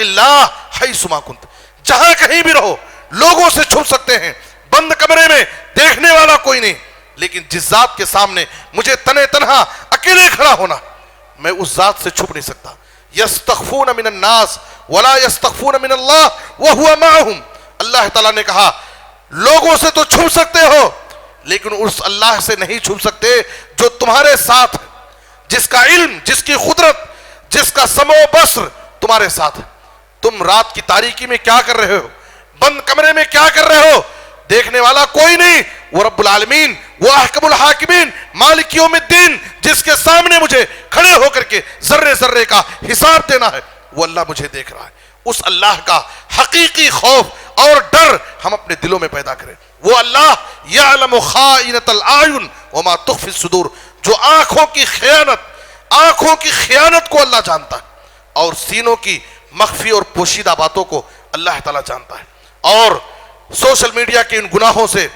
واتق اللہ حیثما کنت، جہاں کہیں بھی رہو، لوگوں سے چھپ سکتے ہیں، بند کمرے میں دیکھنے والا کوئی نہیں، لیکن جس ذات کے سامنے مجھے تنے تنہا اکیلے کھڑا ہونا، میں اس ذات سے چھپ نہیں سکتا۔ یستخفون من الناس ولا یستخفون من اللہ وہو معہم، اللہ تعالیٰ نے کہا لوگوں سے تو چھپ سکتے ہو لیکن اس اللہ سے نہیں چھپ سکتے جو تمہارے ساتھ، جس کا علم، جس کی قدرت، جس کا سمع و بصر تمہارے ساتھ ہے۔ تم رات کی تاریکی میں کیا کر رہے ہو، بند کمرے میں کیا کر رہے ہو، دیکھنے والا کوئی نہیں، وہ رب العالمین، وہ احکم الحاکمین، مالک یوم الدین، جس کے سامنے مجھے کھڑے ہو کر کے ذرے ذرے کا حساب دینا ہے، وہ اللہ مجھے دیکھ رہا ہے۔ اس اللہ کا حقیقی خوف اور ڈر ہم اپنے دلوں میں پیدا کریں۔ وہ اللہ یعلم خائنۃ الاعین وما تخفی الصدور، جو آنکھوں کی خیانت کو اللہ جانتا ہے اور سینوں کی مخفی اور پوشیدہ باتوں کو اللہ تعالیٰ جانتا ہے۔ اور سوشل میڈیا کے ان گناہوں سے،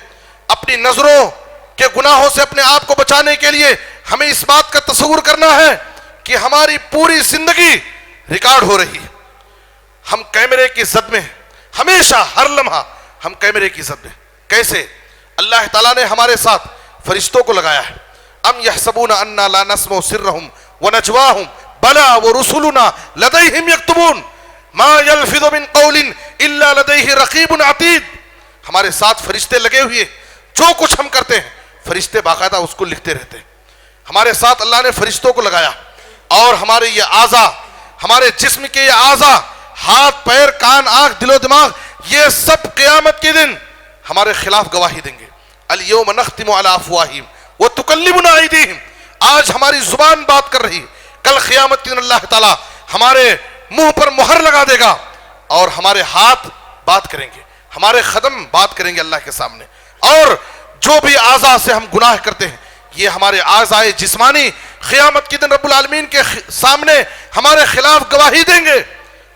اپنی نظروں کے گناہوں سے اپنے آپ کو بچانے کے لیے ہمیں اس بات کا تصور کرنا ہے کہ ہماری پوری زندگی ریکارڈ ہو رہی ہے۔ ہم کیمرے کی زد میں، ہمیشہ ہر لمحہ ہم کیمرے کی زد میں۔ کیسے؟ اللہ تعالیٰ نے ہمارے ساتھ فرشتوں کو لگایا ہے۔ ام یحسبون انا لا نسمع سرهم ونجواهم بلا ورسلنا لديهم يكتبون ما يلفظ من قول الا لديه رقیب عتید۔ ہمارے ساتھ فرشتے لگے ہوئے، جو کچھ ہم کرتے ہیں فرشتے باقاعدہ اس کو لکھتے رہتے ہیں۔ ہمارے ساتھ اللہ نے فرشتوں کو لگایا، اور ہمارے یہ اعضاء، ہمارے جسم کے یہ اعضاء، ہاتھ، پیر، کان، آنکھ، دل و دماغ، یہ سب قیامت کے دن ہمارے خلاف گواہی دیں گے۔ الیوم نختم علی افواہہم وتکلمنا ایدیہم، آج ہماری زبان بات کر رہی، کل قیامت کے دن اللہ تعالیٰ ہمارے منہ پر مہر لگا دے گا، اور ہمارے ہاتھ بات کریں گے، ہمارے قدم بات کریں گے اللہ کے سامنے۔ اور جو بھی اعضاء سے ہم گناہ کرتے ہیں، یہ ہمارے اعضاء جسمانی قیامت کے دن رب العالمین کے سامنے ہمارے خلاف گواہی دیں گے۔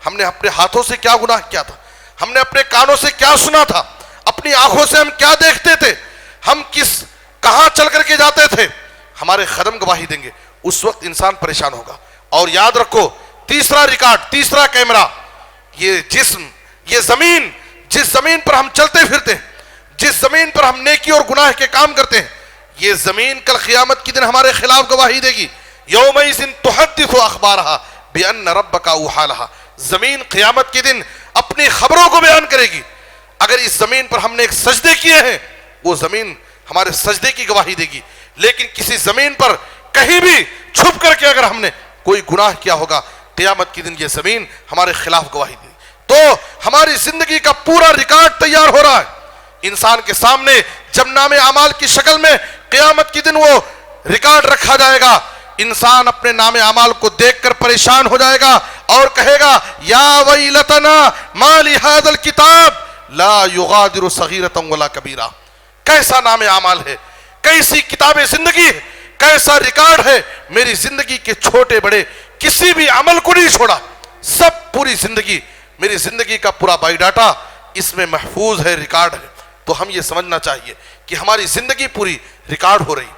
ہم نے اپنے ہاتھوں سے کیا گناہ کیا تھا، ہم نے اپنے کانوں سے کیا سنا تھا، اپنی آنکھوں سے ہم کیا دیکھتے تھے، ہم کہاں چل کر کے جاتے تھے، ہمارے قدم گواہی دیں گے۔ اس وقت انسان پریشان ہوگا۔ اور یاد رکھو، تیسرا ریکارڈ، تیسرا کیمرہ، یہ جسم، یہ زمین، جس زمین پر ہم چلتے پھرتے ہیں، جس زمین پر ہم نیکی اور گناہ کے کام کرتے ہیں، یہ زمین کل قیامت کی دن ہمارے خلاف گواہی دے گی۔ یومئذ تحدث اخبارہا بان ربک اوحی لہا، زمین قیامت کے دن اپنی خبروں کو بیان کرے گی۔ اگر اس زمین پر ہم نے ایک سجدے کیے ہیں، وہ زمین ہمارے سجدے کی گواہی دے گی، لیکن کسی زمین پر کہیں بھی چھپ کر کے اگر ہم نے کوئی گناہ کیا ہوگا، قیامت کے دن یہ زمین ہمارے خلاف گواہی دے گی۔ تو ہماری زندگی کا پورا ریکارڈ تیار ہو رہا ہے انسان کے سامنے، جب نام اعمال کی شکل میں قیامت کے دن وہ ریکارڈ رکھا جائے گا، انسان اپنے نام اعمال کو دیکھ کر پریشان ہو جائے گا اور کہے گا یا ویلتنا ما لہذا الکتاب لا یغادر صغیرۃ ولا کبیرہ۔ کیسا نام اعمال ہے، کیسی کتاب زندگی ہے، کیسا ریکارڈ ہے، میری زندگی کے چھوٹے بڑے کسی بھی عمل کو نہیں چھوڑا، سب پوری زندگی، میری زندگی کا پورا بائی ڈاٹا اس میں محفوظ ہے، ریکارڈ ہے۔ تو ہم یہ سمجھنا چاہیے کہ ہماری زندگی پوری ریکارڈ ہو رہی۔